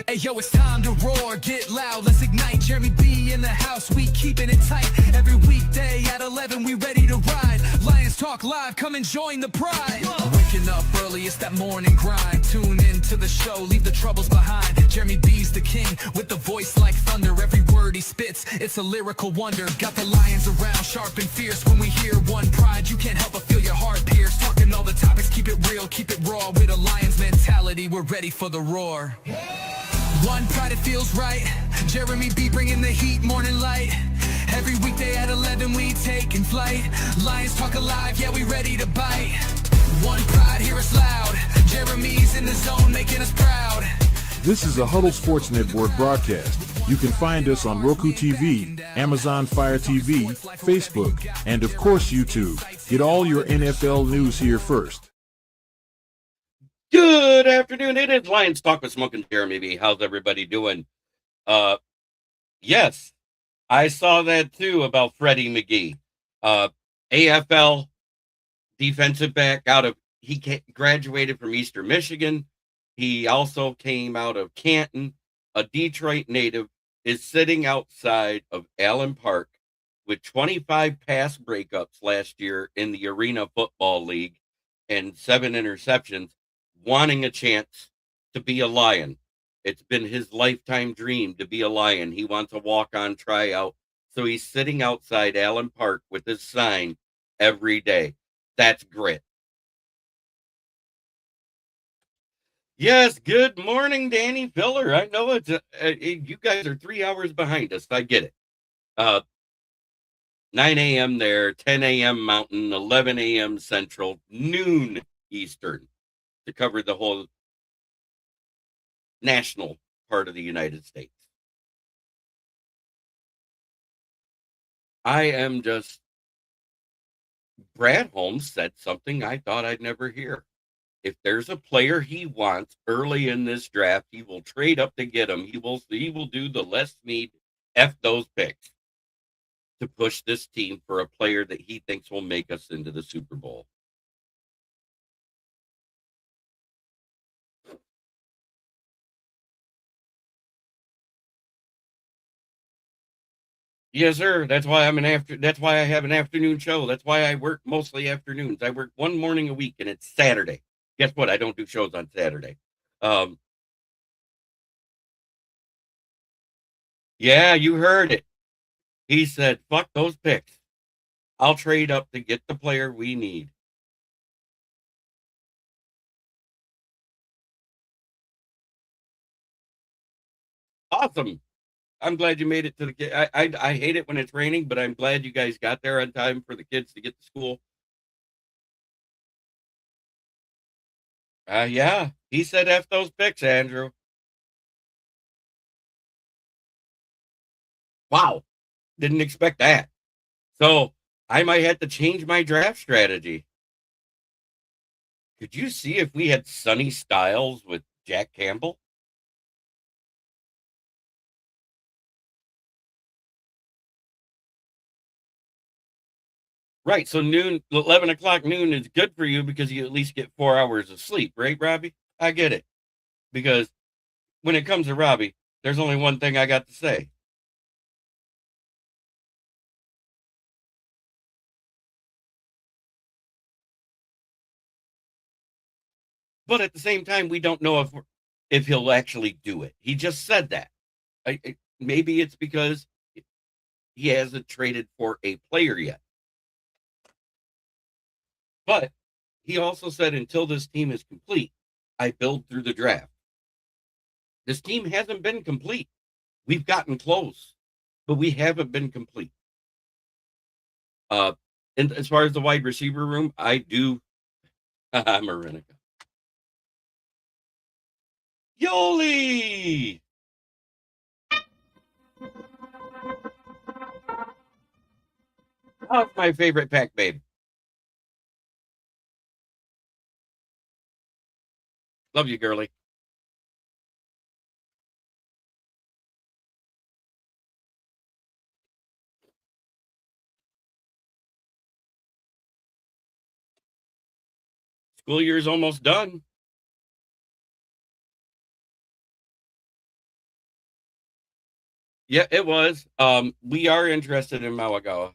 Hey yo, it's time to roar, get loud, let's ignite. Jeremy B in the house, we keeping it tight. Every weekday at 11, we ready to ride. Lions Talk Live, come and join the pride. Waking up early, it's that morning grind. Tune in to the show, leave the troubles behind. Jeremy B's the king, with the voice like thunder. Every word he spits, it's a lyrical wonder. Got the lions around, sharp and fierce. When we hear one pride, you can't help but feel your heart pierce. Talking all the topics, keep it real, keep it raw. With a lion's mentality, we're ready for the roar. One pride, it feels right. Jeremy B bringing the heat, morning light. Every weekday at 11 we taking flight. Lions Talk Alive, yeah, we ready to bite. One pride, hear us loud. Jeremy's in the zone, making us proud. This is a Huddle Sports Network broadcast. You can find us on Roku TV, Amazon Fire TV, Facebook, and of course YouTube. Get all your NFL news here first. Good afternoon. It is Lions Talk with Smoke and Jeremy B. How's everybody doing? Yes, I saw that too about Freddie McGee. AFL defensive back he graduated from Eastern Michigan. He also came out of Canton. A Detroit native is sitting outside of Allen Park with 25 pass breakups last year in the Arena Football League and 7 interceptions, wanting a chance to be a Lion. It's been his lifetime dream to be a Lion. He wants a walk-on tryout. So he's sitting outside Allen Park with his sign every day. That's grit. Yes, good morning, Danny Filler. I know you guys are 3 hours behind us. I get it. 9 a.m. there, 10 a.m. Mountain, 11 a.m. Central, noon Eastern, to cover the whole national part of the United States. Brad Holmes said something I thought I'd never hear. If there's a player he wants early in this draft, he will trade up to get him. He will do the Les Snead F those picks to push this team for a player that he thinks will make us into the Super Bowl. Yes, sir. That's why I have an afternoon show. That's why I work mostly afternoons. I work one morning a week and it's Saturday. Guess what? I don't do shows on Saturday. Yeah, you heard it. He said, fuck those picks. I'll trade up to get the player we need. Awesome. I'm glad you made it to the kid. I hate it when it's raining, but I'm glad you guys got there on time for the kids to get to school. Yeah, he said F those picks, Andrew. Wow. Didn't expect that. So I might have to change my draft strategy. Could you see if we had Sonny Styles with Jack Campbell? Right. So 11 o'clock noon is good for you because you at least get 4 hours of sleep, right, Robbie? I get it. Because when it comes to Robbie, there's only one thing I got to say. But at the same time, we don't know if he'll actually do it. He just said that. Maybe it's because he hasn't traded for a player yet. But he also said, until this team is complete, I build through the draft. This team hasn't been complete. We've gotten close, but we haven't been complete. And as far as the wide receiver room, I do. Marinica. Yoli! That's my favorite pack, babe. Love you, girly. School year is almost done. Yeah, it was. We are interested in Mawagawa.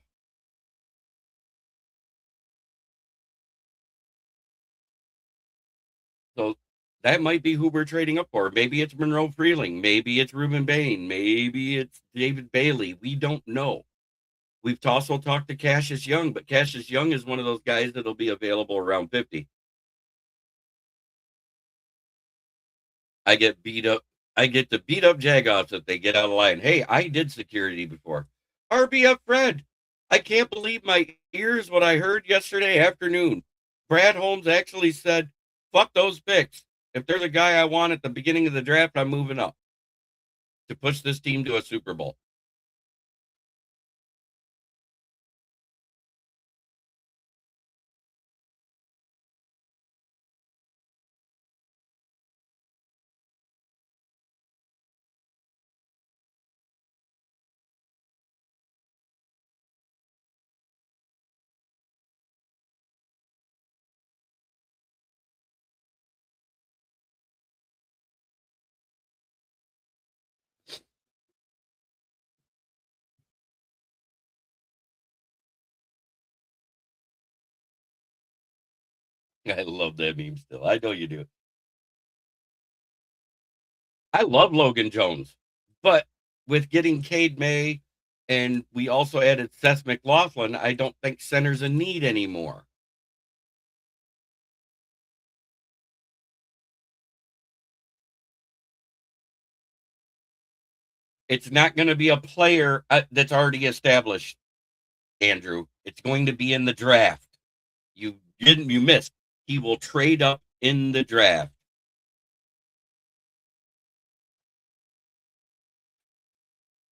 So that might be who we're trading up for. Maybe it's Monroe Freeling. Maybe it's Ruben Bain. Maybe it's David Bailey. We don't know. We've also talked to Cassius Young, but Cassius Young is one of those guys that'll be available around 50. I get beat up. I get to beat up Jagoffs if they get out of line. Hey, I did security before. RBF Fred. I can't believe my ears what I heard yesterday afternoon. Brad Holmes actually said, fuck those picks. If there's a guy I want at the beginning of the draft, I'm moving up to push this team to a Super Bowl. I love that meme still. I know you do. I love Logan Jones, but with getting Cade May and we also added Seth McLaughlin, I don't think center's a need anymore. It's not going to be a player that's already established, Andrew. It's going to be in the draft. You missed. He will trade up in the draft.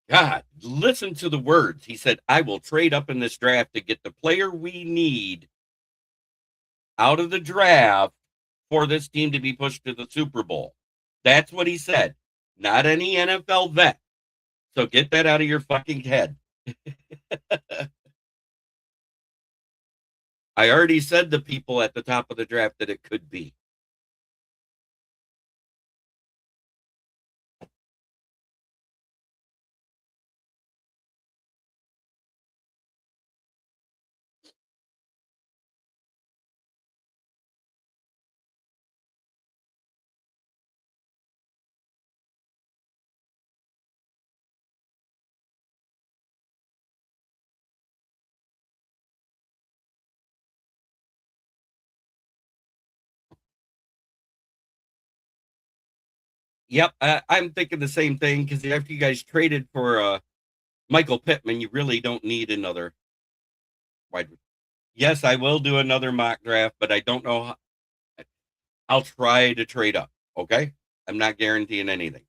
God, listen to the words. He said, I will trade up in this draft to get the player we need out of the draft for this team to be pushed to the Super Bowl. That's what he said. Not any NFL vet. So get that out of your fucking head. I already said to people at the top of the draft that it could be. Yep, I'm thinking the same thing because after you guys traded for Michael Pittman, you really don't need another wide. Yes, I will do another mock draft, but I don't know. I'll try to trade up. Okay, I'm not guaranteeing anything.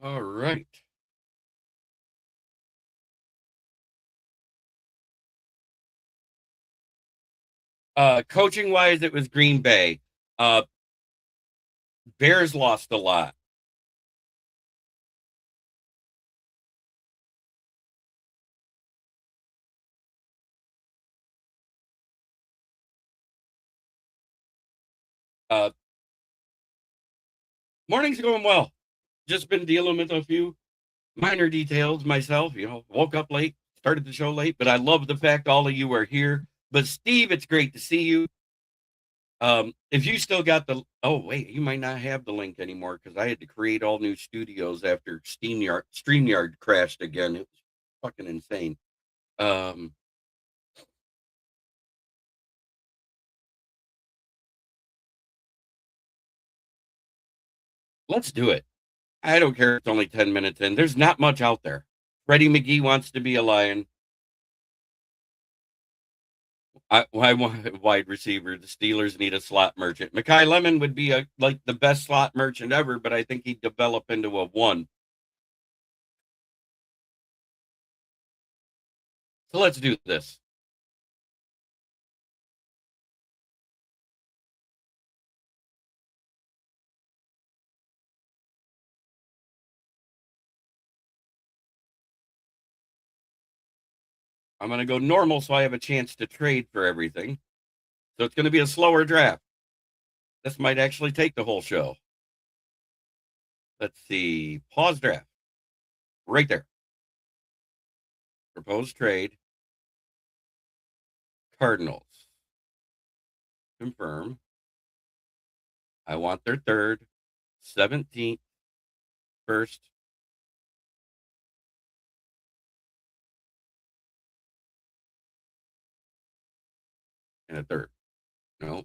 All right. Coaching wise, it was Green Bay. Uh, Bears lost a lot. Uh, Morning's going well. just been dealing with a few minor details myself. Woke up late, started the show late, but I love the fact all of you are here. But Steve, it's great to see you. If you still got oh wait, you might not have the link anymore because I had to create all new studios after StreamYard crashed again. It was fucking insane. Let's do it. I don't care. It's only 10 minutes in. There's not much out there. Freddie McGee wants to be a Lion. Why wide receiver? The Steelers need a slot merchant. Mekhi Lemon would be like the best slot merchant ever, but I think he'd develop into a one. So let's do this. I'm going to go normal so I have a chance to trade for everything. So it's going to be a slower draft. This might actually take the whole show. Let's see. Pause draft. Right there. Proposed trade. Cardinals. Confirm. I want their third, 17th, first. And a third. No.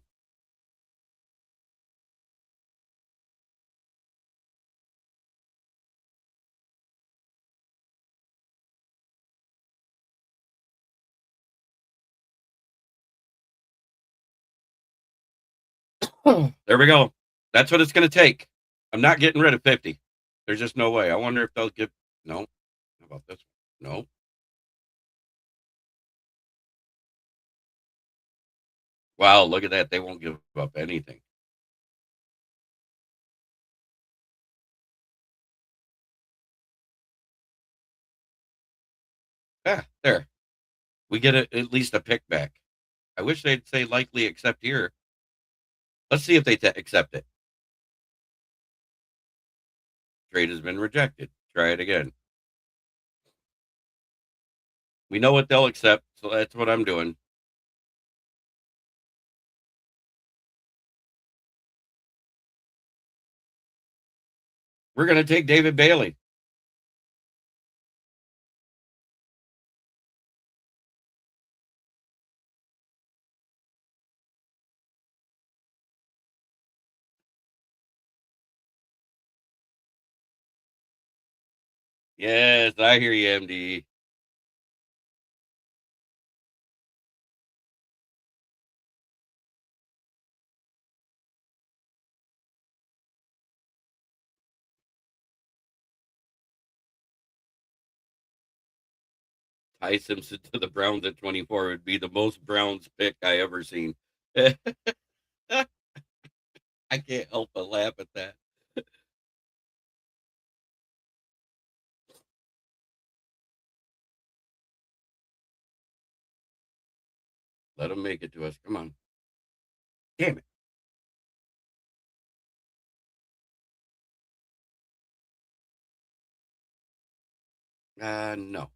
There we go. That's what it's going to take. I'm not getting rid of 50. There's just no way. I wonder if they'll give. No. How about this one? No. Wow, look at that. They won't give up anything. Ah, there. We get at least a pick back. I wish they'd say likely accept here. Let's see if they accept it. Trade has been rejected. Try it again. We know what they'll accept, so that's what I'm doing. We're going to take David Bailey. Yes, I hear you, MD. Ty Simpson to the Browns at 24 would be the most Browns pick I ever seen. I can't help but laugh at that. Let them make it to us. Come on. Damn it. No.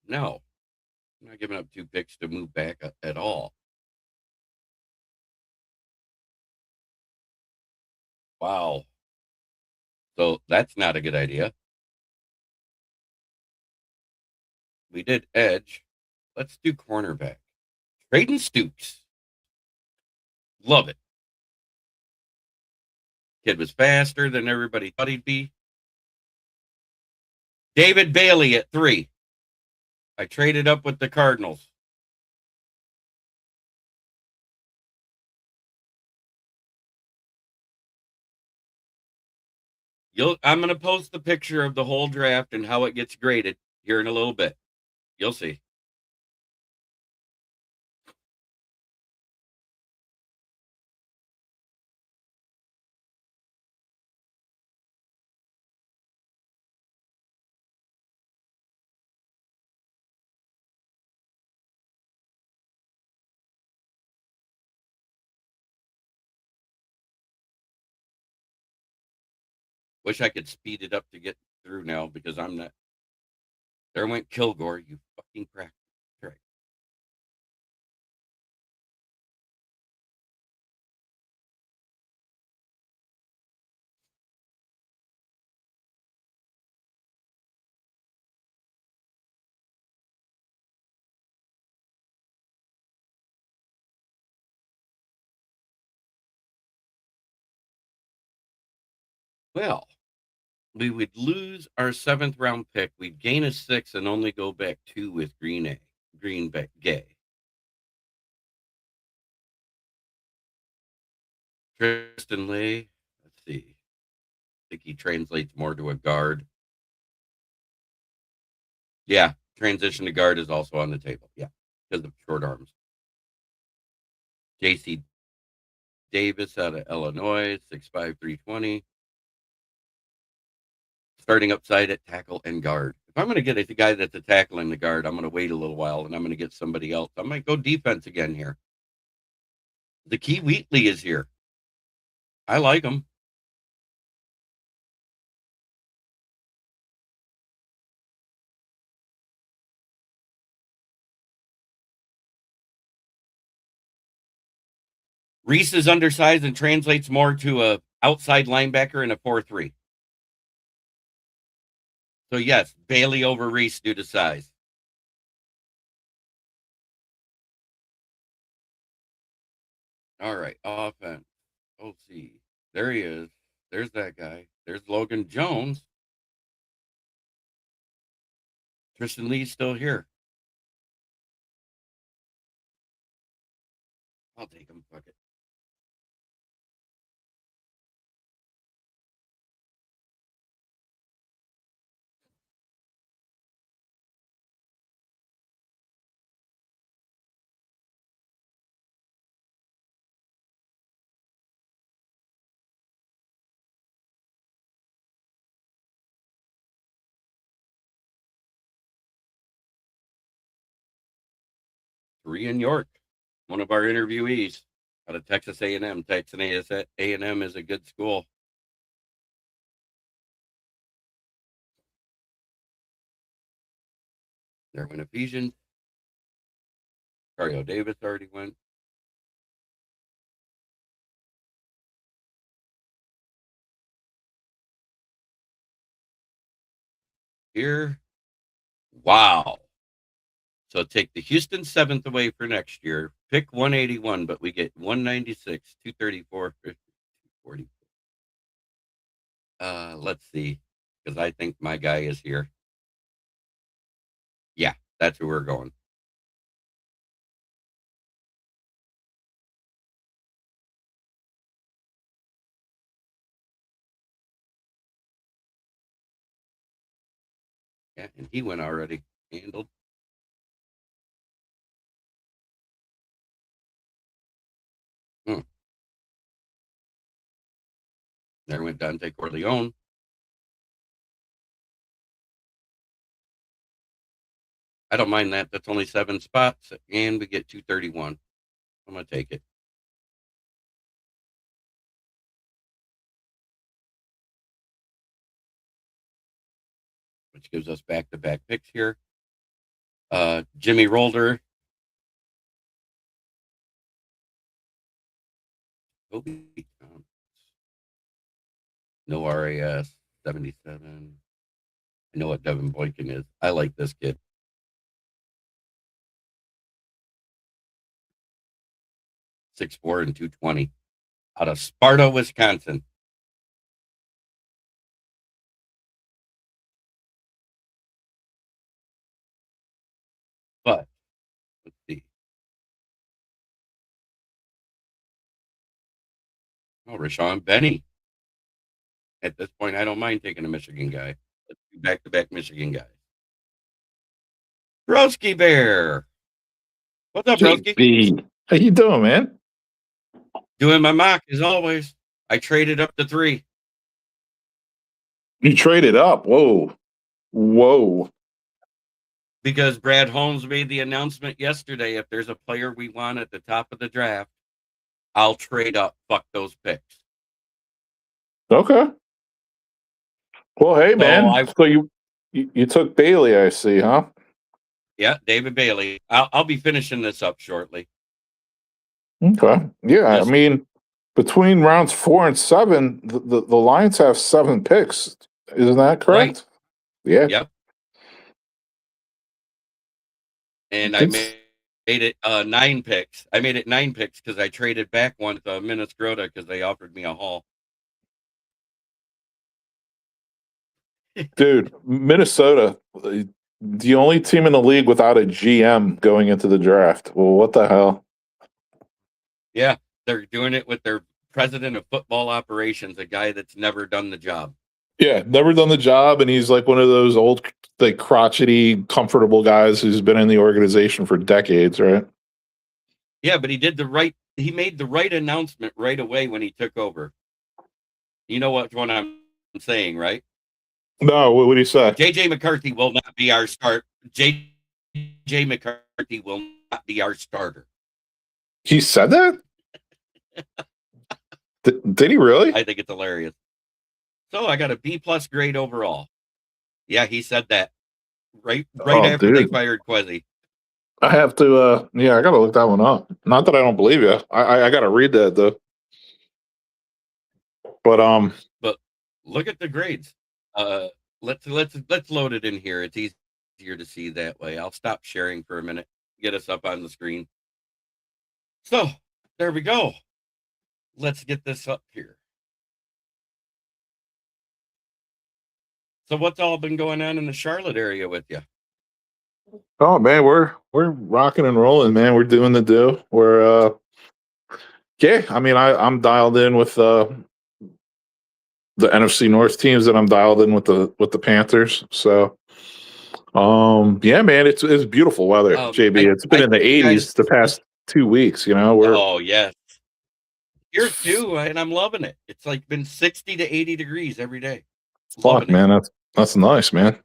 No. I'm not giving up 2 picks to move back at all. Wow. So that's not a good idea. We did edge. Let's do cornerback. Trading Stooks. Love it. Kid was faster than everybody thought he'd be. David Bailey at 3. I traded up with the Cardinals. I'm going to post the picture of the whole draft and how it gets graded here in a little bit. You'll see. Wish I could speed it up to get through now because I'm not. There went Kilgore, you fucking crack. Right. Well, we would lose our 7th round pick. We'd gain a 6 and only go back 2 with Green Bay Gay. Tristan Lee, let's see. I think he translates more to a guard. Yeah, transition to guard is also on the table. Yeah, because of short arms. JC Davis out of Illinois, 6'5", 320. Starting upside at tackle and guard. If I'm going to get a guy that's a tackle and the guard, I'm going to wait a little while and I'm going to get somebody else. I might go defense again here. The Key Wheatley is here. I like him. Reese is undersized and translates more to a outside linebacker in a 4-3. So yes, Bailey over Reese due to size. All right, offense. Let's see. There he is. There's that guy. There's Logan Jones. Tristan Lee's still here. I'll take him. Fuck it. Three in York. One of our interviewees out of Texas A&M. Texas A&M is a good school. There went Ephesians. Cario Davis already went. Here. Wow. So take the Houston 7th away for next year. Pick 181, but we get 196, 234, 40. Let's see. Because I think my guy is here. Yeah, that's who we're going. Yeah, and he went already. Handled. There went Dante Corleone. I don't mind that. That's only 7 spots, and we get 231. I'm going to take it. Which gives us back-to-back picks here. Jimmy Rolder. No RAS, 77. I know what Devin Boykin is. I like this kid. 6'4" and 220 out of Sparta, Wisconsin. But let's see. Oh, Rashawn Benny. At this point, I don't mind taking a Michigan guy. Let's do back-to-back Michigan guys. Broski Bear. What's up, Broski? JB. How you doing, man? Doing my mock as always. I traded up to 3. You traded up. Whoa. Whoa. Because Brad Holmes made the announcement yesterday. If there's a player we want at the top of the draft, I'll trade up. Fuck those picks. Okay. Well, hey, So man. So you took Bailey, I see, huh? yeah, David Bailey. I'll be finishing this up shortly. Okay. Yeah, I Just mean, between rounds 4 and 7, the Lions have 7 picks. Isn't that right. correct? Yeah. Yep. And I It's, made it 9 picks. I made it 9 picks because I traded back one to Minnesota because they offered me a haul. dude, Minnesota, the only team in the league without a GM going into the draft. Well, what the hell? Yeah, they're doing it with their president of football operations, a guy that's never done the job. Yeah, never done the job, and he's like one of those old, like crotchety, comfortable guys who's been in the organization for decades, right? Yeah, but he made the right announcement right away when he took over. You know what one I'm saying, right? No, what do you say? JJ McCarthy will not be our start. JJ McCarthy will not be our starter. He said that? Did he really? I think it's hilarious. So I got a B+ grade overall. Yeah, he said that right after they fired Quezzy. I have to yeah, I gotta look that one up. Not that I don't believe you. I gotta read that though. But But look at the grades. Let's load it in here. It's easier to see that way. I'll stop sharing for a minute. Get us up on the screen. So there we go. Let's get this up here. So what's all been going on in the Charlotte area with you? oh man, we're rocking and rolling, man. We're doing the do. We're yeah, I mean I'm dialed in with the NFC North teams, and I'm dialed in with the Panthers. So yeah, man, it's beautiful weather, JB. It's been in the 80s the past 2 weeks, you know. Oh yes. Here too, and I'm loving it. It's like been 60 to 80 degrees every day. Fuck, man, that's nice, man.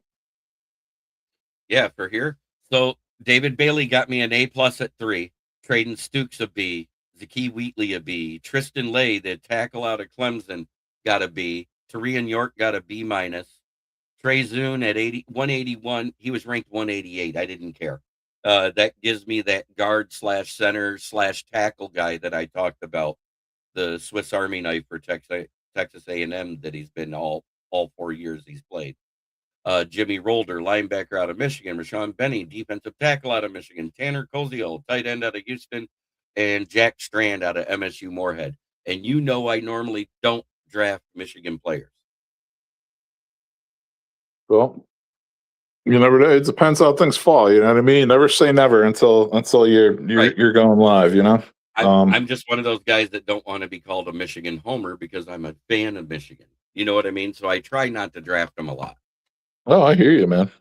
Yeah, for here. So David Bailey got me an A+ at 3. Traden Stukes a B. Zakee Wheatley a B. Tristan Lay, the tackle out of Clemson, got a B. Tarian York got a B-. Trey Zune at 181. He was ranked 188. I didn't care. That gives me that guard / center / tackle guy that I talked about, the Swiss Army knife for Texas A&M that he's been all 4 years he's played. Jimmy Rolder, linebacker out of Michigan. Rashawn Benny, defensive tackle out of Michigan. Tanner Koziel, tight end out of Houston. And Jack Strand out of MSU Moorhead. And you know I normally don't draft Michigan players. Well, you never know. It depends how things fall. You know what I mean? Never say never until you're going live. You know. I'm just one of those guys that don't want to be called a Michigan homer because I'm a fan of Michigan. You know what I mean? So I try not to draft them a lot. Oh, I hear you, man.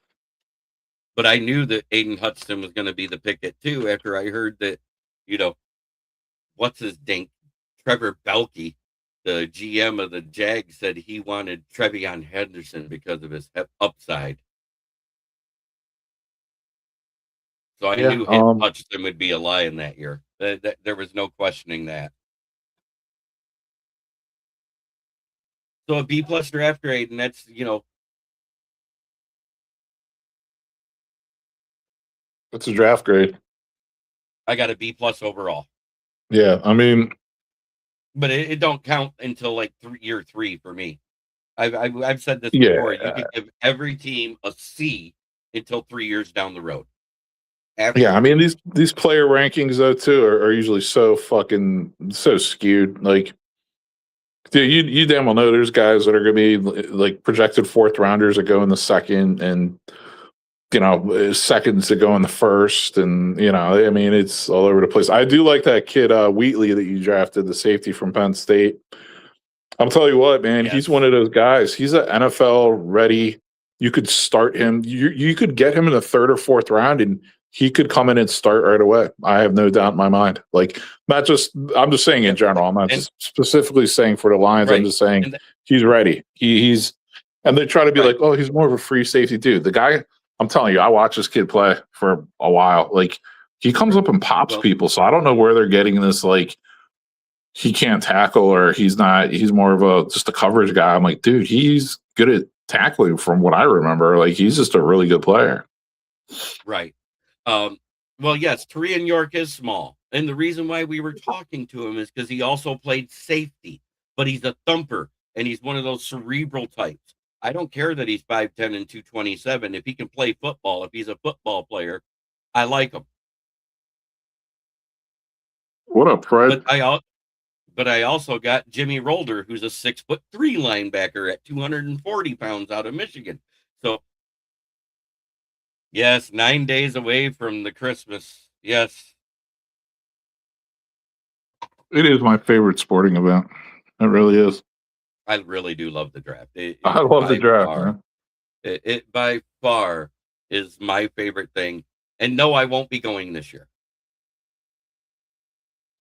But I knew that Aiden Hudson was going to be the pick at 2 after I heard that, you know, what's his dink? Trevor Belke, the GM of the Jags, said he wanted Trevion Henderson because of his upside. So I knew Hudson would be a lion that year. There was no questioning that. So a B+ draft grade, and that's, you know. What's a draft grade? I got a B+ overall. Yeah, I mean. But it don't count until like year 3 for me. I've said this before. You can give every team a C until 3 years down the road. I mean these player rankings though too are usually so skewed. Like, dude, you damn well know there's guys that are going to be like projected 4th rounders that go in the 2nd, and you know, seconds that go in the 1st, and you know, I mean, it's all over the place. I do like that kid Wheatley that you drafted, the safety from Penn State. I'll tell you what, man, he's one of those guys. He's an NFL ready. You could start him. You could get him in the 3rd or 4th round, and he could come in and start right away. I have no doubt in my mind. Like, I'm just saying in general. I'm not just specifically saying for the Lions. Right. I'm just saying he's ready. He's, and they try to be like, oh, he's more of a free safety dude. The guy, I'm telling you, I watched this kid play for a while. Like, he comes up and pops people. So I don't know where they're getting this, like, he can't tackle or he's not, he's more of just a coverage guy. I'm like, dude, he's good at tackling from what I remember. Like, he's just a really good player. Right. Well, yes, Korean York is small. And the reason why we were talking to him is because he also played safety, but he's a thumper and he's one of those cerebral types. I don't care that he's 5'10 and 227. If he can play football, if he's a football player, I like him. What up, Fred? But I also got Jimmy Rolder, who's a 6'3" linebacker at 240 pounds out of Michigan. So, yes, 9 days away from the Christmas. Yes. It is my favorite sporting event. It really is. I really do love the draft. I love the draft, man. It by far is my favorite thing. And no, I won't be going this year.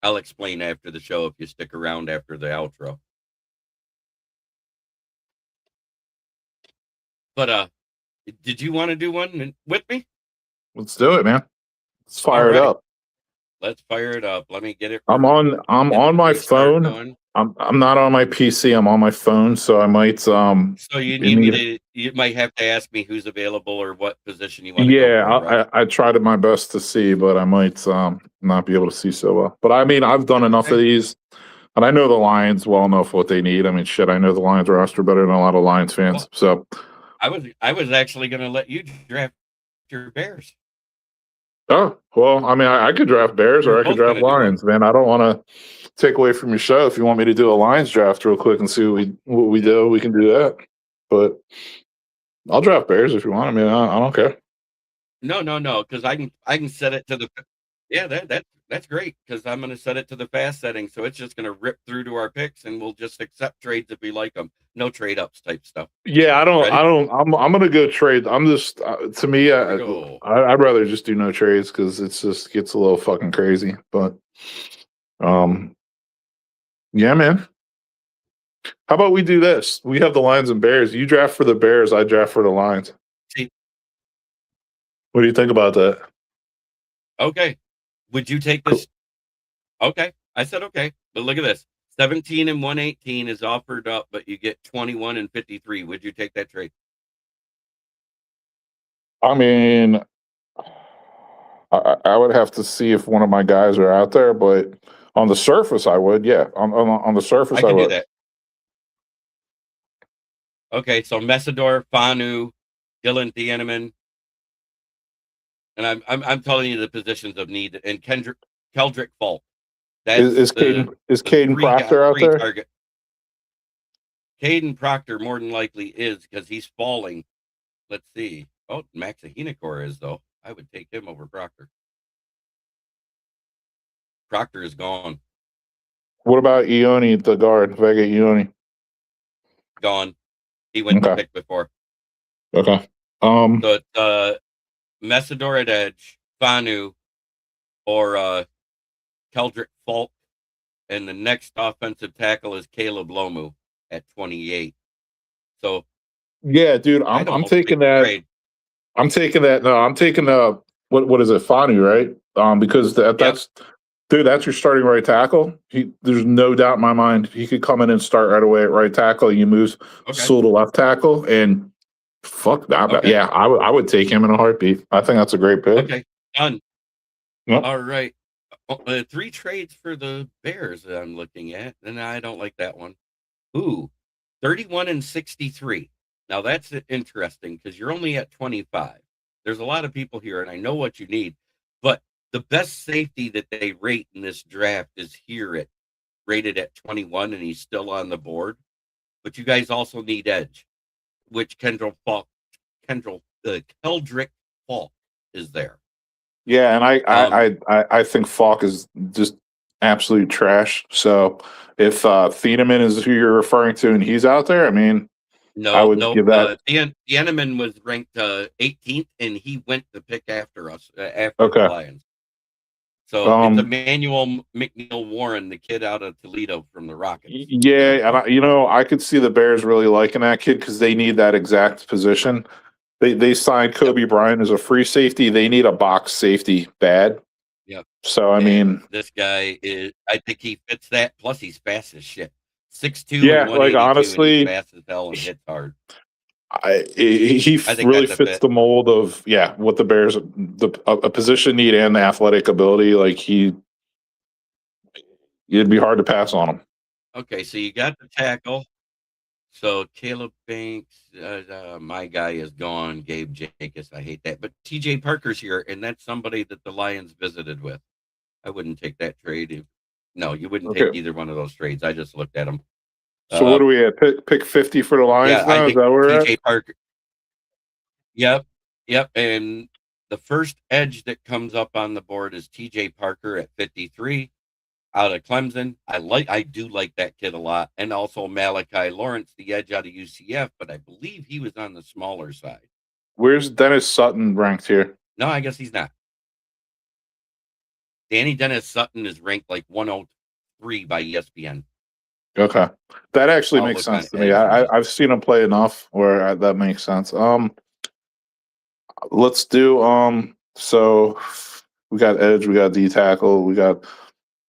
I'll explain after the show if you stick around after the outro. But did you want to do one with me? Let's do it, man. Let's fire it up. Let's fire it up. Let me get it. I'm on my phone. I'm not on my PC. I'm on my phone, so I might. So you need me to. You might have to ask me who's available or what position you want. Yeah, to go for, right? I tried my best to see, but I might not be able to see so well. But I mean, I've done enough of these, and I know the Lions well enough what they need. I mean, shit, I know the Lions roster better than a lot of Lions fans. So I was actually going to let you draft your Bears. Oh, well, I mean, I could draft Bears or I could draft Lions, man. I don't want to take away from your show. If you want me to do a Lions draft real quick and see what we do, we can do that. But I'll draft Bears if you want. I mean, I don't care. No, because I can set it to the that's great because I'm going to set it to the fast setting, so it's just going to rip through to our picks, and we'll just accept trades if we like them. No trade ups type stuff. Yeah, I'm going to go trade. I'm just to me, I'd rather just do no trades because it just gets a little fucking crazy. But yeah, man. How about we do this? We have the Lions and Bears. You draft for the Bears. I draft for the Lions. See. What do you think about that? Okay. Would you take this? Cool. Okay. I said okay. But look at this. 17 and 118 is offered up, but you get 21 and 53. Would you take that trade? I mean, I would have to see if one of my guys are out there, but on the surface, I would. Yeah. On the surface, I would. Do that. Okay. So Messidor, Fanu, Dylan Thieneman. And I'm telling you the positions of need, and Keldrick Falk. Is Caden Proctor out there? Target. Caden Proctor more than likely is because he's falling. Let's see. Oh, Max Ahinacor is though. I would take him over Proctor. Proctor is gone. What about Ione, the guard, Vega Ione? Gone. He went to pick before. Okay. So Messidor at edge, Fanu, or Keldrick Falk, and the next offensive tackle is Caleb Lomu at 28. So, yeah, dude, I'm taking that. Trade. I'm taking that. No, I'm taking what is it, Fanu, right? Because that's dude, that's your starting right tackle. There's no doubt in my mind he could come in and start right away at right tackle. You move Sewell to left tackle and. Fuck that. Okay. Yeah, I would take him in a heartbeat. I think that's a great pick. Okay, done. Yep. All right. 3 trades for the Bears that I'm looking at, and I don't like that one. Ooh, 31 and 63. Now that's interesting because you're only at 25. There's a lot of people here, and I know what you need, but the best safety that they rate in this draft is here rated at 21, and he's still on the board. But you guys also need edge, which Keldrick Falk is there. Yeah, and I think Falk is just absolute trash. So if Thieneman is who you're referring to and he's out there, I mean, I would give that. Thieneman was ranked 18th, and he went to pick after us after the Lions. So it's Emmanuel McNeil Warren, the kid out of Toledo from the Rockets. Yeah, and I could see the Bears really liking that kid because they need that exact position. They signed Kobe Bryant as a free safety. They need a box safety bad. Yep. So I mean, this guy I think he fits that. Plus, he's fast as shit. 6'2". Yeah, like honestly, fast as hell and hits hard. He I think really that's a fits fit. the mold of what the Bears a position need and the athletic ability. Like it'd be hard to pass on him. Okay, so you got the tackle. So Caleb Banks, my guy is gone. Gabe Jacobs, I hate that. But TJ Parker's here, and that's somebody that the Lions visited with. I wouldn't take that trade. No, you wouldn't take Okay. either one of those trades. I just looked at them. So what do we at? Pick 50 for the Lions Yeah, I now? Is think that where we're at? TJ Parker. Yep, yep. And the first edge that comes up on the board is TJ Parker at 53 out of Clemson. I do like that kid a lot. And also Malachi Lawrence, the edge out of UCF, but I believe he was on the smaller side. Where's Dennis Sutton ranked here? No, I guess he's not. Danny Dennis Sutton is ranked like 103 by ESPN. Okay, that actually I'll makes look sense on to me. Edge. I've seen him play enough where that makes sense. Let's do so we got edge, we got D tackle, we got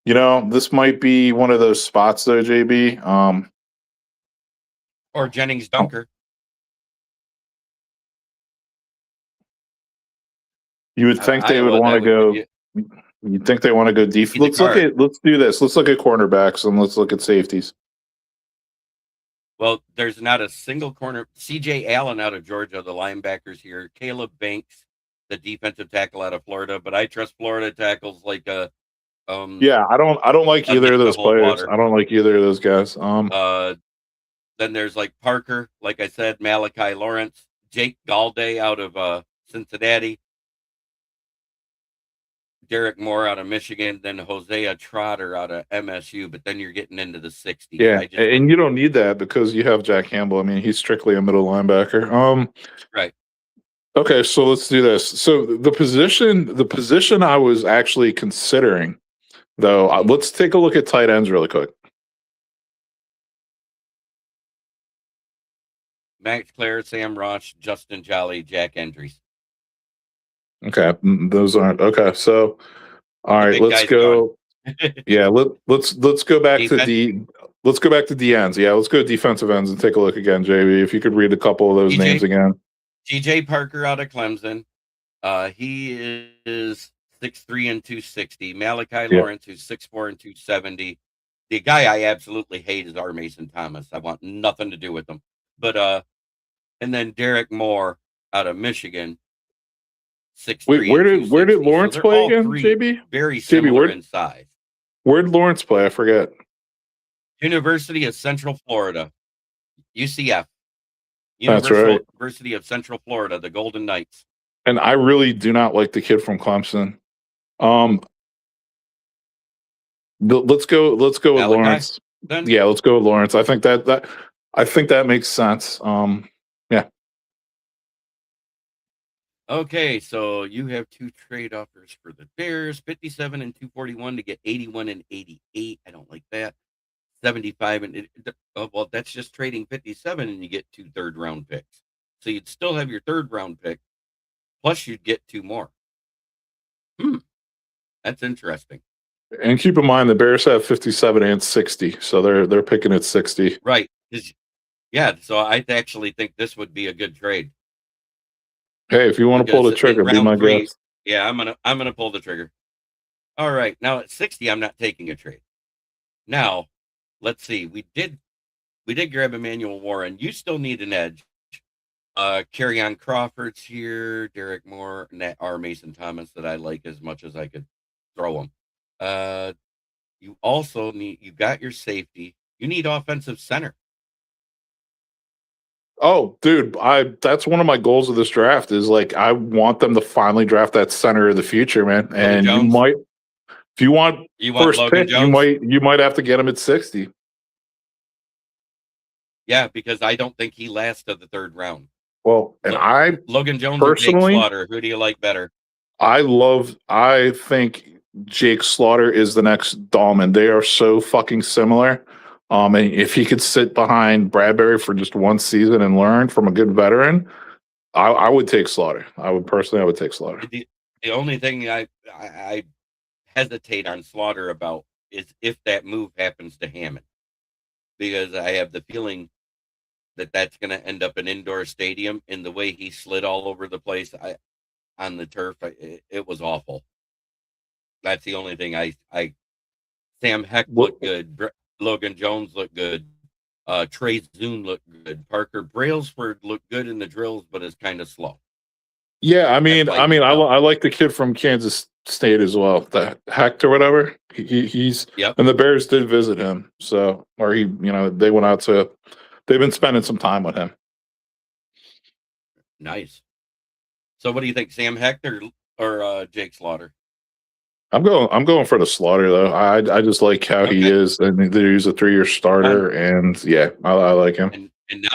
this might be one of those spots though, JB. Or Jennings Dunker. You would think they would Iowa, want to go. be- You'd think they want to go deep. Let's do this. Let's look at cornerbacks and let's look at safeties. Well, there's not a single corner. CJ Allen out of Georgia, the linebackers here. Caleb Banks, the defensive tackle out of Florida. But I trust Florida tackles like I don't like either of those players. Water. I don't like either of those guys. Then there's like Parker, like I said, Malachi Lawrence, Jake Galday out of Cincinnati, Derek Moore out of Michigan, then Hosea Trotter out of MSU. But then you're getting into the 60s. Yeah, and you don't need that because you have Jack Campbell. I mean, he's strictly a middle linebacker. Right. Okay, so let's do this. So the position I was actually considering, though, let's take a look at tight ends really quick. Max Clare, Sam Roach, Justin Jolly, Jack Andrews. Okay, those aren't okay. So, all right, let's go. Yeah, let's go back to let's go back to D ends. Yeah, let's go to defensive ends and take a look again, JB. If you could read a couple of those names again. TJ Parker out of Clemson. He is 6'3" and 260. Malachi Lawrence, who's 6'4" and 270. The guy I absolutely hate is R. Mason Thomas. I want nothing to do with him. But and then Derek Moore out of Michigan. 6'3". Wait, where did Lawrence play again, JB? Very similar in size. Where did Lawrence play? I forget. University of Central Florida, UCF. That's right. University of Central Florida, the Golden Knights. And I really do not like the kid from Clemson. Let's go with Lawrence. Then? Yeah, let's go with Lawrence. I think that makes sense. Yeah. Okay, so you have two trade offers for the Bears, 57 and 241 to get 81 and 88. I don't like that. 75 and well, that's just trading 57 and you get 2 third-round picks. So you'd still have your third-round pick, plus you'd get 2 more. That's interesting. And keep in mind the Bears have 57 and 60, so they're picking at 60. Right. Yeah, so I actually think this would be a good trade. Hey, if you want to pull the trigger, be my guest. Yeah, I'm gonna pull the trigger. All right, now at 60, I'm not taking a trade. Now, let's see. We did grab Emmanuel Warren. You still need an edge. Kerryon Crawford's here, Derek Moore, and that R. Mason Thomas that I like as much as I could throw him. You also you got your safety. You need offensive center. Oh, dude, that's one of my goals of this draft is like I want them to finally draft that center of the future, man. Logan and Jones. You might, if you want first Logan pick, Jones? you might have to get him at 60. Yeah, because I don't think he lasts to the third round. Well, and Logan Jones personally, or Jake Slaughter, who do you like better? I think Jake Slaughter is the next Dahlman. They are so fucking similar. And if he could sit behind Bradbury for just one season and learn from a good veteran, I would take Slaughter. I would take Slaughter. The only thing I hesitate on Slaughter about is if that move happens to Hammond, because I have the feeling that's going to end up an indoor stadium. And the way he slid all over the place on the turf, it was awful. That's the only thing I Sam Heck looked good. Logan Jones looked good. Trey Zune looked good. Parker Brailsford looked good in the drills, but is kind of slow. Yeah, I like the kid from Kansas State as well, the Hecht or whatever. He's Yep. And the Bears did visit him, they went out to. They've been spending some time with him. Nice. So, what do you think, Sam Hecht or Jake Slaughter? I'm going for the Slaughter though. I just like how he is. I mean, he's a 3-year starter, and yeah, I like him. And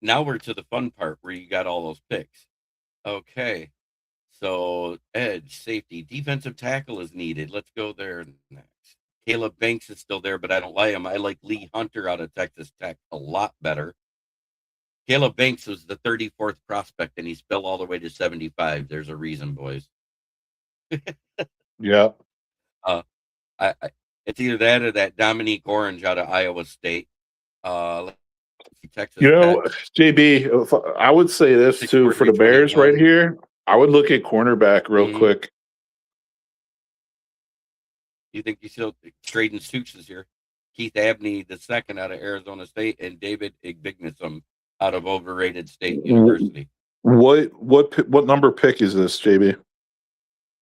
now we're to the fun part where you got all those picks. Okay, so edge, safety, defensive tackle is needed. Let's go there next. Caleb Banks is still there, but I don't like him. I like Lee Hunter out of Texas Tech a lot better. Caleb Banks was the 34th prospect, and he's fell all the way to 75. There's a reason, boys. Yeah. It's either that or that Dominique Orange out of Iowa State. Texas Tech. JB, I would say this too for the Bears right here. I would look at cornerback real quick. You think you still Straden Stooks is here? Keith Abney the second out of Arizona State, and David Igbignusum out of Overrated State University. What number pick is this, JB?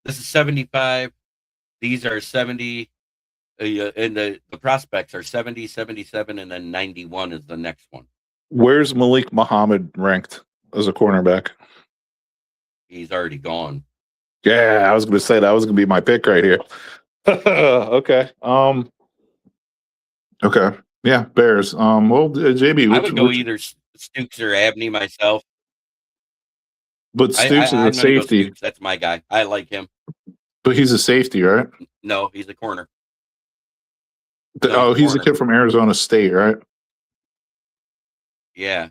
This is 75. These are 70. And the prospects are 70, 77, and then 91 is the next one. Where's Malik Muhammad ranked as a cornerback? He's already gone. Yeah, I was going to say that was going to be my pick right here. Okay. Okay. Yeah, Bears. JB, I would go either Stooks or Abney myself. But Stooks is a safety. That's my guy. I like him. But he's a safety, right? No, he's a corner. He's a kid from Arizona State, right? Yeah.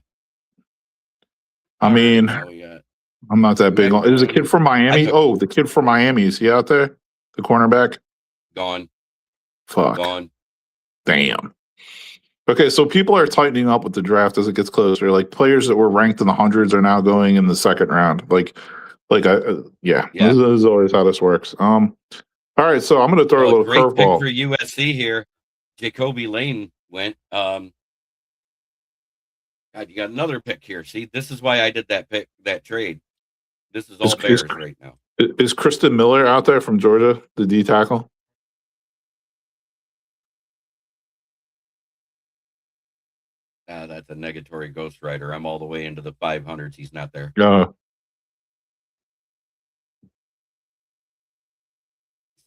I mean, I'm not that big on. There's a kid from Miami. The kid from Miami. Is he out there? The cornerback? Gone. Fuck. Gone. Damn. Okay, so people are tightening up with the draft as it gets closer. Like players that were ranked in the hundreds are now going in the second round. Yeah. This is always how this works. All right, so I'm going to throw a little curveball for USC here. Jacoby Lane went. God, you got another pick here. See, this is why I did that trade. This is all Bears right now. Is Kristen Miller out there from Georgia, the D tackle? That's a negatory ghostwriter. I'm all the way into the 500s. He's not there.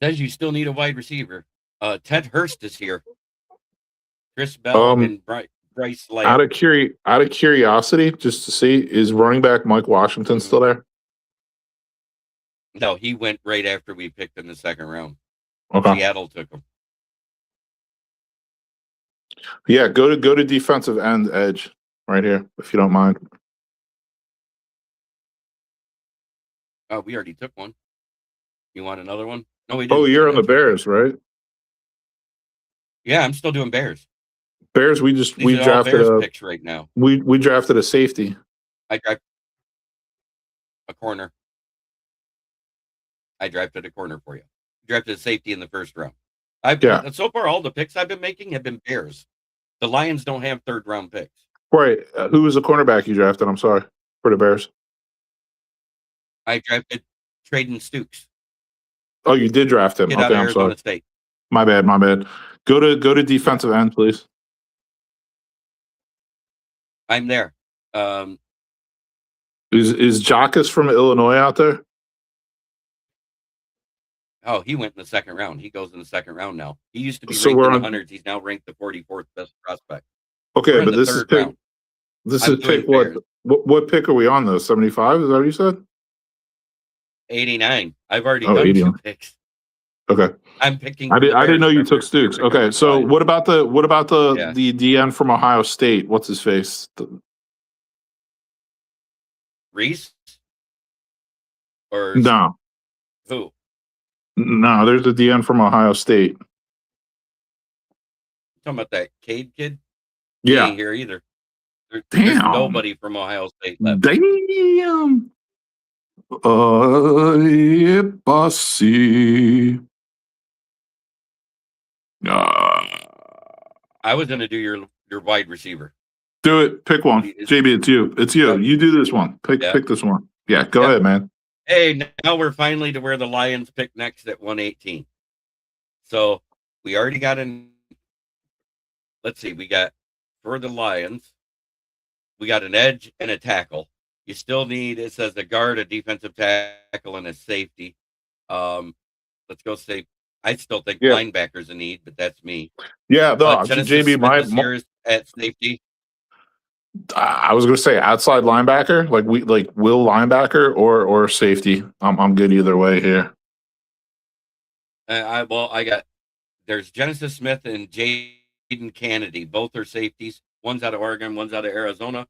Says you still need a wide receiver. Ted Hurst is here. Chris Bell and Bryce Light. Out of curiosity, just to see, is running back Mike Washington still there? No, he went right after we picked in the second round. Okay. Seattle took him. Yeah, go to defensive end edge right here, if you don't mind. Oh, we already took one. You want another one? No, we didn't. Oh, you're on the Bears, right? Yeah, I'm still doing Bears. Bears, we drafted Bears picks right now. We drafted a safety. I drafted a corner. I drafted a corner for you. Drafted a safety in the first round. So far, all the picks I've been making have been Bears. The Lions don't have third round picks. Right. Who was the cornerback you drafted? I'm sorry, for the Bears. I drafted Traden Stooks. Oh, you did draft him. Okay, I'm sorry. State. My bad. Go to defensive end, please. I'm there. Is Jacques from Illinois out there? Oh, he went in the second round. He goes in the second round now. He used to be ranked in the hundreds. He's now ranked the 44th best prospect. Okay, but this is pick. Round. This is pick what? What pick are we on though? 75? Is that what you said? 89. I've already done 2 picks. Okay. I'm picking. I didn't know you took Stooks. Okay, so what about the the DN from Ohio State? What's his face? Reese? Or no? Who? No, there's a DN from Ohio State. Talking about that Cade kid? Yeah. He ain't here either. There's Damn. nobody from Ohio State left. Damn. Bossy. I was going to do your wide receiver. Do it. Pick one. JB, it's you. It's you. Yep. You do this one. Pick this one. Yeah, go ahead, man. Hey, now we're finally to where the Lions pick next at 118. So we already got let's see, we got for the Lions, we got an edge and a tackle. You still need, it says a guard, a defensive tackle, and a safety. Let's go say, I still think linebacker's a need, but that's me. Yeah, no, JB, my at safety. I was going to say outside linebacker, like will linebacker or safety. I'm good either way here. There's Genesis Smith and Jaden Kennedy. Both are safeties. One's out of Oregon, one's out of Arizona.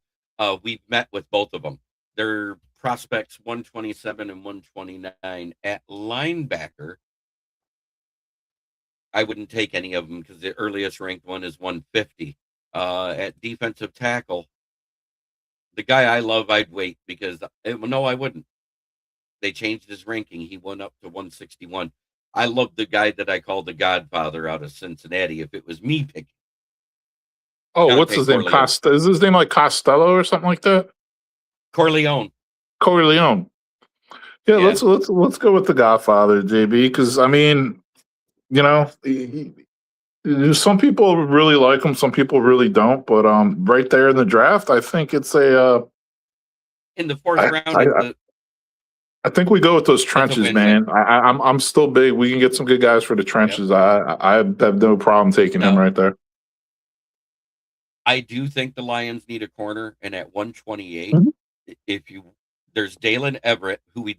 We've met with both of them. They're prospects 127 and 129 at linebacker. I wouldn't take any of them because the earliest ranked one is 150. At defensive tackle, the guy I love, I'd wait because no, I wouldn't. They changed his ranking. He went up to 161. I love the guy that I call the Godfather out of Cincinnati. If it was me picking. Oh, what's his name? Is his name like Costello or something like that? Corleone. Yeah, let's go with the Godfather, JB, because I mean, you know, some people really like him, some people really don't. But right there in the draft, I think it's a in the fourth round. I think we go with those trenches, man. I'm still big. We can get some good guys for the trenches. Yep. I have no problem taking him right there. I do think the Lions need a corner, and at 128, there's Dalen Everett, who we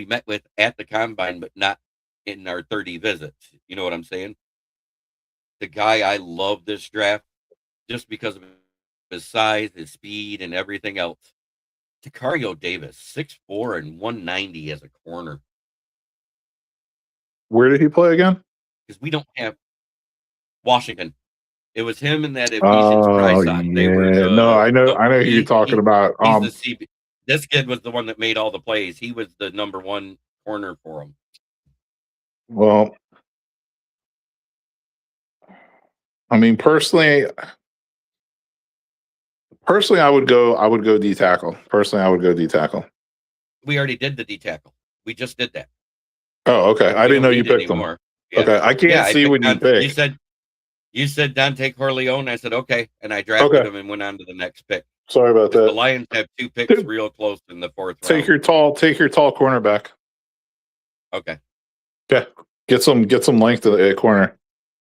met with at the combine, but not in our 30 visits. You know what I'm saying? The guy I love this draft just because of his size, his speed, and everything else. Tacario Davis, 6'4" and 190 as a corner. Where did he play again? Because we don't have Washington. It was him and that Ephesians Chrysot. They were I know who you're talking about. This kid was the one that made all the plays. He was the number one corner for him. Well, I mean, personally, I would go D tackle. Personally, I would go D tackle. We already did the D tackle. We just did that. Oh, okay. I didn't know you picked them. Yeah. Okay, I can't see what you picked. You said Dante Corleone. I said okay, and I drafted him and went on to the next pick. Sorry about that. The Lions have two picks real close in the fourth round. Take your tall cornerback. Okay. Okay. Get some length to the corner.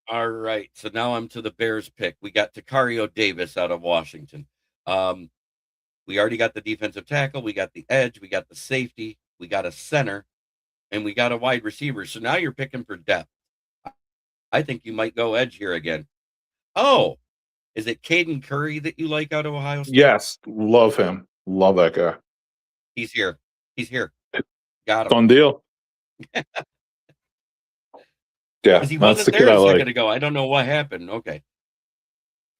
All right. So now I'm to the Bears pick. We got Tacario Davis out of Washington. We already got the defensive tackle. We got the edge. We got the safety. We got a center, and we got a wide receiver. So now you're picking for depth. I think you might go edge here again. Oh, is it Caden Curry that you like out of Ohio State? Yes, love him. Love that guy. He's here. Got him. Fun deal. Yeah, he wasn't there a second ago. I don't know what happened. Okay.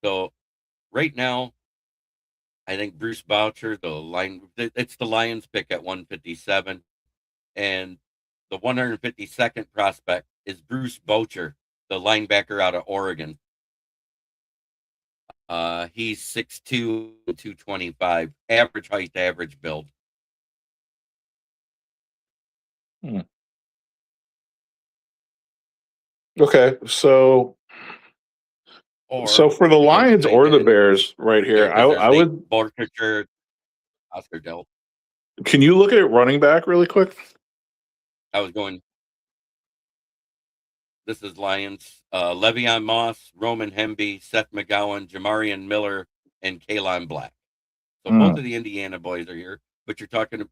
So right now, I think Bruce Boucher, it's the Lions pick at 157. And the 152nd prospect is Bruce Boucher, the linebacker out of Oregon. He's 6'2", 225, average height, average build. Okay, so for the Lions or the Bears right here, I would Borcher, Oscar Dell. Can you look at running back really quick? I was going. This is Lions. Le'Veon Moss, Roman Hemby, Seth McGowan, Jamarian Miller, and Kaylon Black. So both of the Indiana boys are here. But you're talking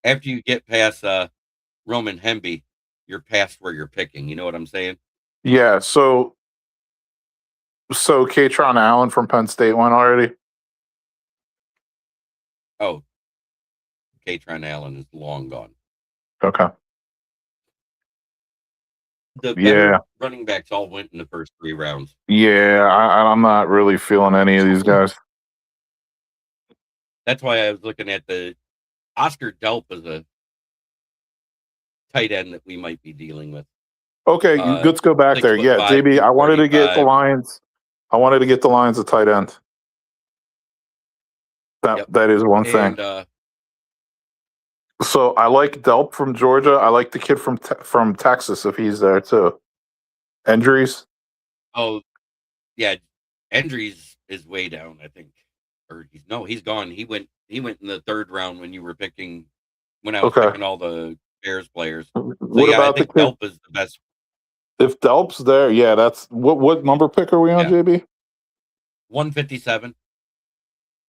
after you get past Roman Hemby, you're past where you're picking. You know what I'm saying? Yeah. So Katron Allen from Penn State went already. Oh, Katron Allen is long gone. Okay. The running backs all went in the first 3 rounds. Yeah, I'm not really feeling any of these guys. That's why I was looking at the Oscar Delp as a tight end that we might be dealing with. Okay, let's go back there. Yeah, 6'5", JB, I wanted to get the 245. Lions. I wanted to get the Lions a tight end. That is one thing. And So I like Delp from Georgia. I like the kid from Texas if he's there too. Injuries? oh yeah, Endries is way down, I think. Or he's gone. He went in the third round when you were picking when I was Okay. picking all the Bears players. So What yeah, I about the think kid? Delp is the best. If Delp's there, yeah, that's what number pick are we on, Yeah. JB? 157.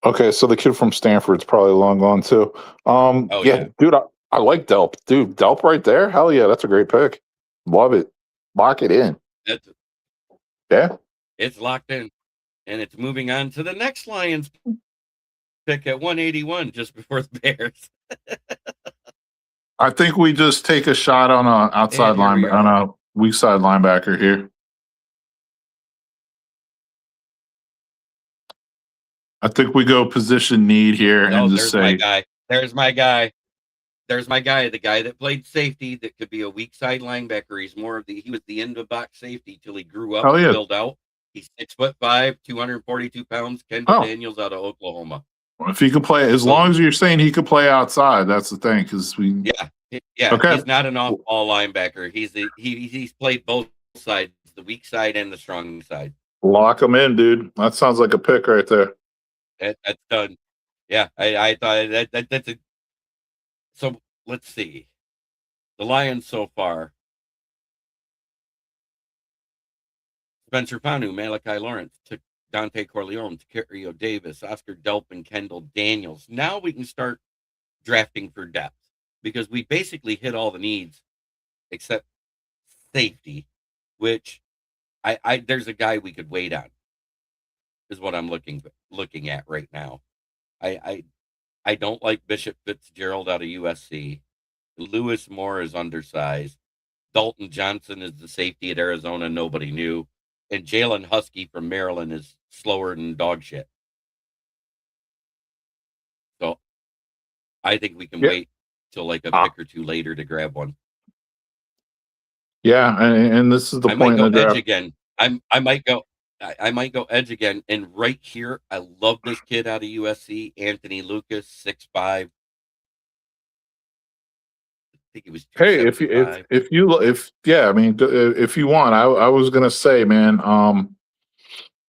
Okay, so the kid from Stanford's probably long gone too. Yeah. Dude, I like Delp. Dude, Delp right there? Hell yeah, that's a great pick. Love it. Lock it in. That's Yeah. it's locked in. And it's moving on to the next Lions pick at 181 just before the Bears. I think we just take a shot on a outside And here we on a weak side linebacker here. I think we go position need here and just there's my say, guy. There's my guy. There's my guy, the guy that played safety that could be a weak side linebacker. He was the end of box safety till he grew up Hell and yeah. filled out. He's 6'5", 242 pounds. Kendall Oh. Daniels out of Oklahoma. if he could play, as long as you're saying he could play outside, that's the thing. Because Yeah. Okay. He's not an off-ball linebacker. He's played both sides, the weak side and the strong side. Lock him in, dude. That sounds like a pick right there. That's done. Yeah, I thought that's a. So let's see, the Lions so far: Spencer Panu, Malachi Lawrence, Dante Corleone, Takerio Davis, Oscar Delp, and Kendall Daniels. Now we can start drafting for depth because we basically hit all the needs except safety, which there's a guy we could wait on. Is what I'm looking at right now. I don't like Bishop Fitzgerald out of USC. Lewis Moore is undersized. Dalton Johnson is the safety at Arizona nobody knew. And Jalen Husky from Maryland is slower than dog shit. So I think we can wait till like a pick or two later to grab one. Yeah, and this is the point in the draft. Edge again. I might go edge again. And right here, I love this kid out of USC, Anthony Lucas, 6'5". I think he was. Hey, if you want, I was gonna say, man.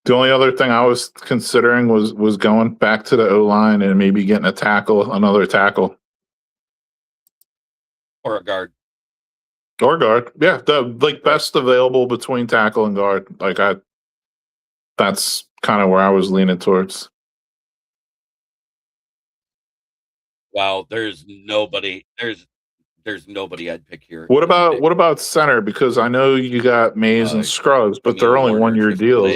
The only other thing I was considering was going back to the O-line and maybe getting another tackle, or a guard. Or guard, yeah, the best available between tackle and guard. That's kind of where I was leaning towards. Wow, there's nobody I'd pick here. What about center? Because I know you got Mays and Scruggs, but they're only 1 year deals.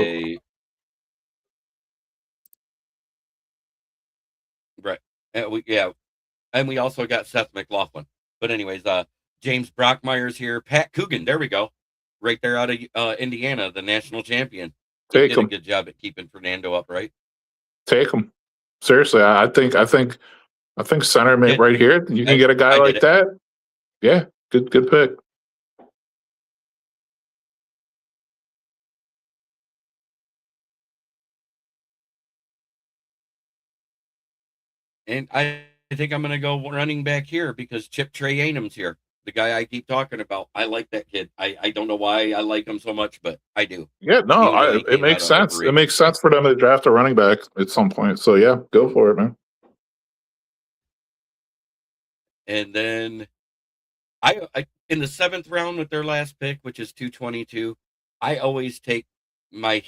Right. And we also got Seth McLaughlin. But anyways, James Brockmeyer's here. Pat Coogan, there we go. Right there out of Indiana, the national champion. He did a good job at keeping Fernando upright. Take him. Seriously, I think center right here. You can get a guy like that. Yeah, good pick. And I think I'm going to go running back here because Chip Trayanum's here. The guy I keep talking about. I like that kid. I don't know why I like him so much, but I do. Yeah, no, it makes sense. It makes sense for them to draft a running back at some point. So yeah, go for it, man. And then I in the 7th round with their last pick, which is 222, I always take my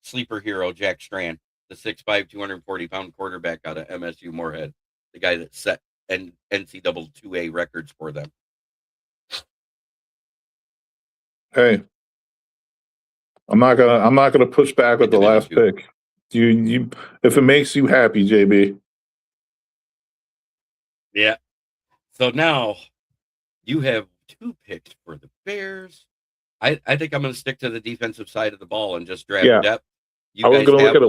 sleeper hero, Jack Strand, the 6'5", 240-pound quarterback out of MSU Moorhead, the guy that set NCAA 2A records for them. Hey, I'm not gonna push back with the last pick. You if it makes you happy, JB. Yeah. So now you have 2 picks for the Bears. I think I'm going to stick to the defensive side of the ball and just draft depth. I was going to look at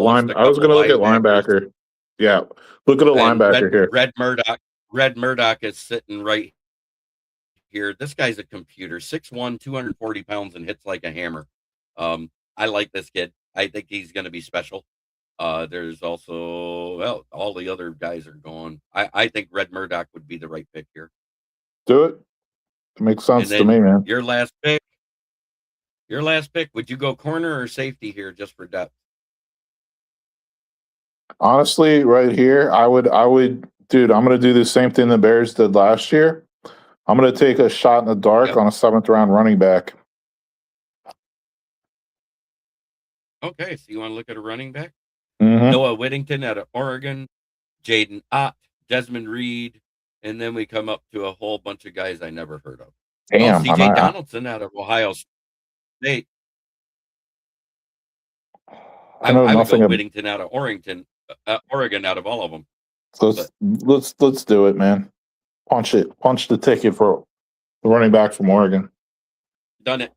linebacker. Yeah. Look at the And linebacker here. Red Murdoch is sitting right here. This guy's a computer, 6'1", 240 pounds, and hits like a hammer. I like this kid. I think he's going to be special. There's also, well, all the other guys are gone. I think Red Murdoch would be the right pick here. Do it. It makes And sense to then me, man. your last pick, would you go corner or safety here just for depth? Honestly, right here, I would, dude, I'm going to do the same thing the Bears did last year. I'm going to take a shot in the dark Yep. on a 7th round running back. Okay, so you want to look at a running back? Mhm. Noah Whittington out of Oregon, Jaden Ott, Desmond Reed, and then we come up to a whole bunch of guys I never heard of. Damn, CJ Donaldson out of Ohio State. I know I would nothing go of Whittington out of Oregon out of all of them. let's do it, man. Punch the ticket for the running back from Oregon. Done it.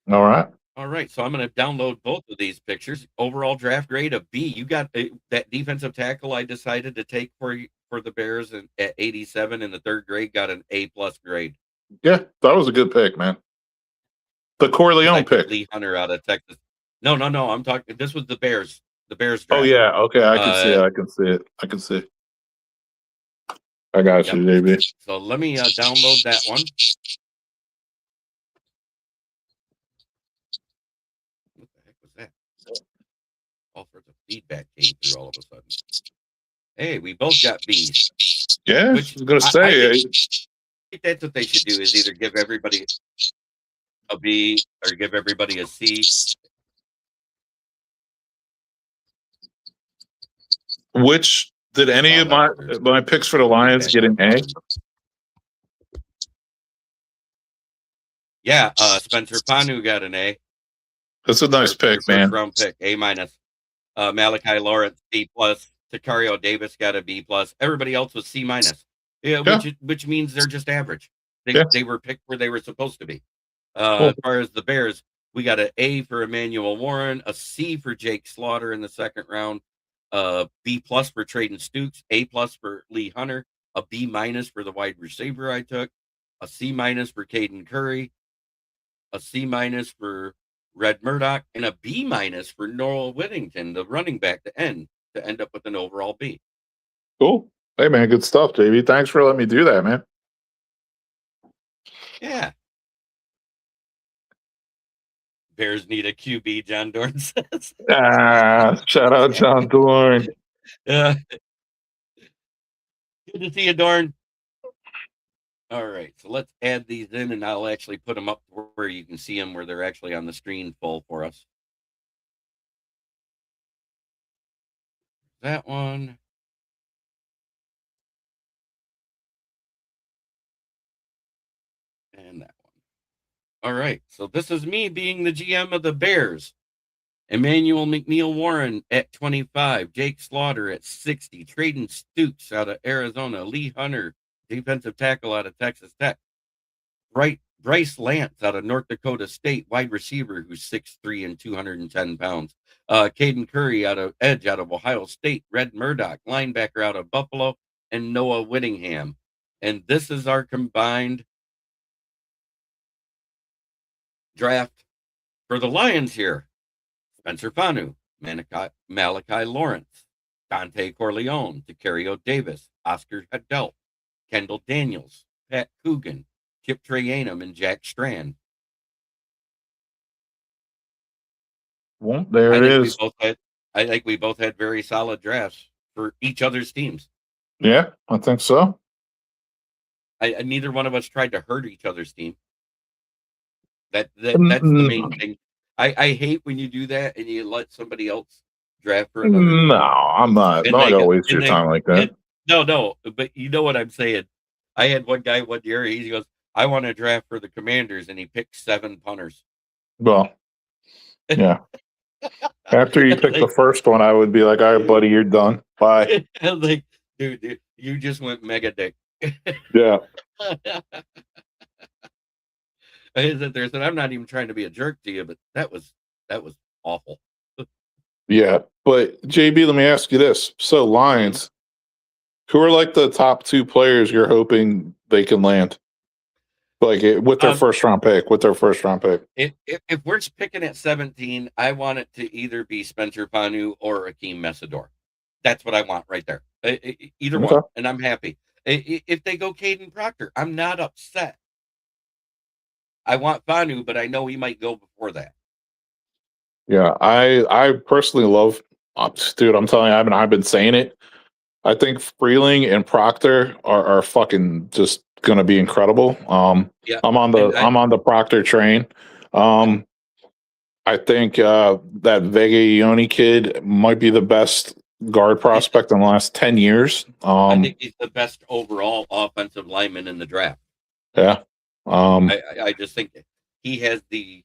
All right. All right, so I'm going to download both of these pictures. Overall draft grade of B. You got that defensive tackle I decided to take for the Bears at 87 in the 3rd grade, got an A+ grade. Yeah, that was a good pick, man. The Corleone pick. Lee Hunter out of Texas. No. I'm talking. This was the Bears. The Bears Oh draft. yeah. Okay, I can see it. I can see it. I got you, JB. So let me download that one. What the heck was that? All sorts of feedback came through all of a sudden. Hey, we both got B's. Yeah, Which I was gonna say. I think that's what they should do, is either give everybody a B or give everybody a C. Which did any of my picks for the Lions get an A? Yeah, Spencer Panu got an A. That's a nice pick, man. First round pick, A-. Malachi Lawrence, B+. Tacario Davis got a B+. Everybody else was C-. Yeah, which means they're just average. They were picked where they were supposed to be. As far as the Bears, we got an A for Emmanuel Warren, a C for Jake Slaughter in the 2nd round, B+ for Traden Stukes, A+ for Lee Hunter, a B- for the wide receiver I took, a C- for Caden Curry, a C- for Red Murdoch, and a B- for Noah Whittington, the running back, to end up with an overall B. Cool. Hey man, good stuff, JB. Thanks for letting me do that, man. Yeah. Bears need a QB, John Dorn says. Shout out John Dorn. Good to see you, Dorn. All right, so let's add these in, and I'll actually put them up where you can see them, where they're actually on the screen full for us. That one. And that one. All right, so this is me being the GM of the Bears. Emmanuel McNeil Warren at 25, Jake Slaughter at 60, Traden Stukes out of Arizona, Lee Hunter, defensive tackle out of Texas Tech, Bryce Lance out of North Dakota State, wide receiver who's 6'3" and 210 pounds, Caden Curry out of Ohio State, Red Murdoch, linebacker out of Buffalo, and Noah Whittingham. And this is our combined draft for the Lions here. Spencer Panu, Malachi Lawrence, Dante Corleone, Tacario Davis, Oscar Hedelt, Kendall Daniels, Pat Coogan, Kip Trayanum, and Jack Strand. Well, there it is. I think we both had very solid drafts for each other's teams. Yeah, I think so. Neither one of us tried to hurt each other's team. That's the main thing. I hate when you do that and you let somebody else draft for another. No, I'm not. I'm not gonna waste your time like that. No, but you know what I'm saying. I had one guy one year. He goes, "I want to draft for the Commanders," and he picked 7 punters. Well, yeah. After you pick the first one, I would be like, "All right, buddy, you're done. Bye." Like, dude, you just went mega dick. Yeah. I said I'm not even trying to be a jerk to you, but that was awful. Yeah, But JB, let me ask you this: so Lions, who are like the top 2 players you're hoping they can land, like with their Um, first round pick? With their first round pick, if we're picking at 17, I want it to either be Spencer Panu or Akeem Messador. That's what I want right there. Either one, Okay. and I'm happy. If they go Caden Proctor, I'm not upset. I want Panu, but I know he might go before that. Yeah, I personally love, dude. I'm telling you, I've been saying it. I think Freeling and Proctor are fucking just gonna be incredible. Yeah, I'm on and the Proctor train. I think that Vega Ione kid might be the best guard prospect in the last 10 years. I think he's the best overall offensive lineman in the draft. Yeah. I just think he has the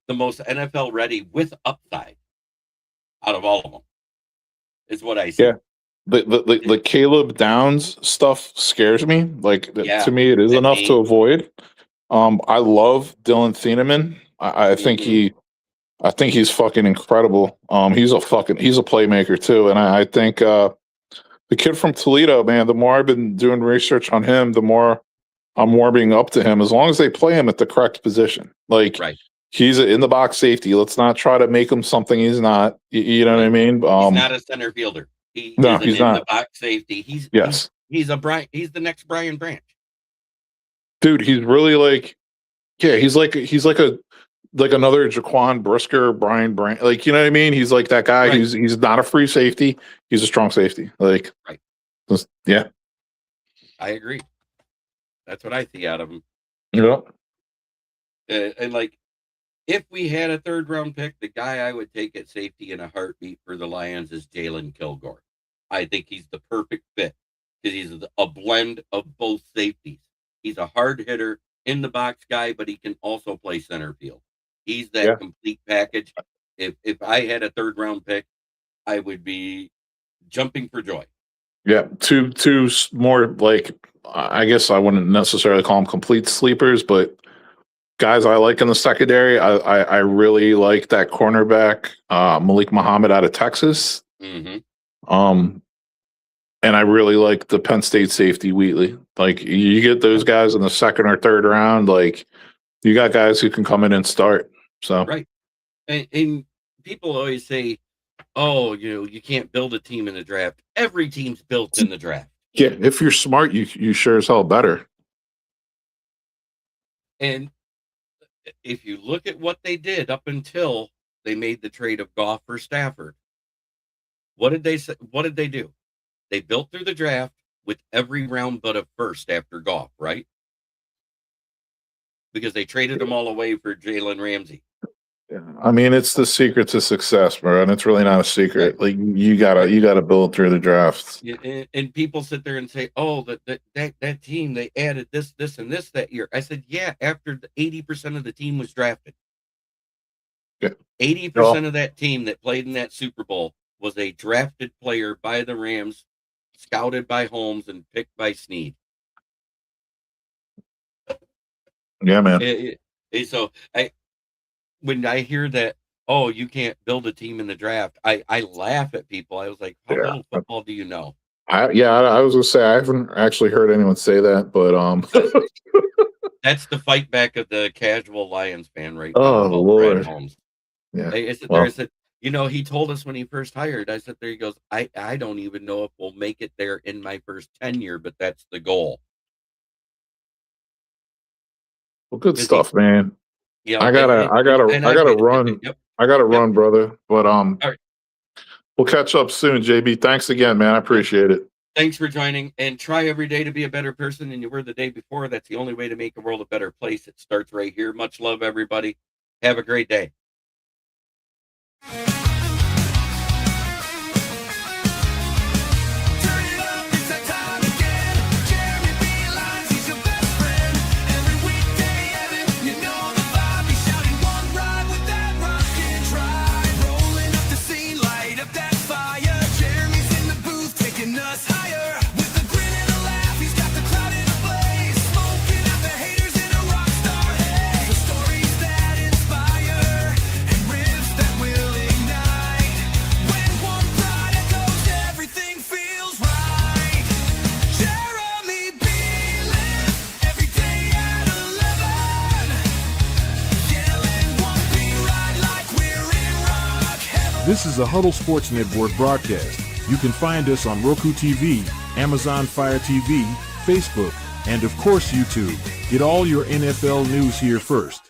most NFL ready with upside out of all of them. Is what I see. Yeah. The Caleb Downs stuff scares me. Like Yeah, to me, it is that enough to name. avoid. I love Dylan Thieneman. I think I think he's fucking incredible. He's a playmaker too, and I think the kid from Toledo, man. The more I've been doing research on him, the more I'm warming up to him. As long as they play him at the correct position, like Right. he's in the box safety. Let's not try to make him something he's not. You know what I mean? He's not a center fielder. He No, is he's in the not. box safety. He's he's the next Brian Branch. Dude, he's really like, yeah, he's like another Jaquan Brisker, Brian Branch. Like, you know what I mean? He's like that guy. Right. He's not a free safety. He's a strong safety. Like, Right. Yeah. I agree. That's what I see out of him. Yeah. And like, if we had a 3rd round pick, the guy I would take at safety in a heartbeat for the Lions is Jalen Kilgore. I think he's the perfect fit because he's a blend of both safeties. He's a hard hitter in the box guy, but he can also play center field. He's that complete package. If I had a 3rd round pick, I would be jumping for joy. Yeah. Two more, like, I guess I wouldn't necessarily call them complete sleepers, but guys I like in the secondary. I really like that cornerback, Malik Muhammad out of Texas. Mm-hmm. And I really like the Penn State safety Wheatley. Like, you get those guys in the 2nd or 3rd round, like, you got guys who can come in and start. So right. And people always say, oh, you can't build a team in the draft. Every team's built in the draft. Yeah, if you're smart, you sure as hell better. And if you look at what they did up until they made the trade of Goff for Stafford, what did they say? What did they do? They built through the draft with every round but a first after Goff, right? Because they traded them all away for Jalen Ramsey. Yeah. I mean, it's the secret to success, bro, and it's really not a secret. Right. Like, you gotta build through the drafts. Yeah, and people sit there and say, "Oh, that team, they added this, and this that year." I said, "Yeah, after 80% of the team was drafted, 80% of that team that played in that Super Bowl was a drafted player by the Rams, scouted by Holmes, and picked by Snead." Yeah, man. So when I hear that, oh, you can't build a team in the draft, I laugh at people. I was like, how little football do you know? I was gonna say, I haven't actually heard anyone say that, but that's the fight back of the casual Lions fan right now. Oh, Lord. Holmes. Yeah. I said, there, I said, he told us when he first hired, I said, there he goes, I don't even know if we'll make it there in my first tenure, but that's the goal. Well, good stuff, man. Yeah, I gotta run. Yep. I gotta run, brother. But all right. We'll catch up soon, JB. Thanks again, man. I appreciate it. Thanks for joining, and try every day to be a better person than you were the day before. That's the only way to make the world a better place. It starts right here. Much love, everybody. Have a great day. Stories that inspire and riffs that will ignite. This is a Huddle Sports Network broadcast. You can find us on Roku TV, Amazon Fire TV, Facebook, and of course YouTube. Get all your NFL news here first.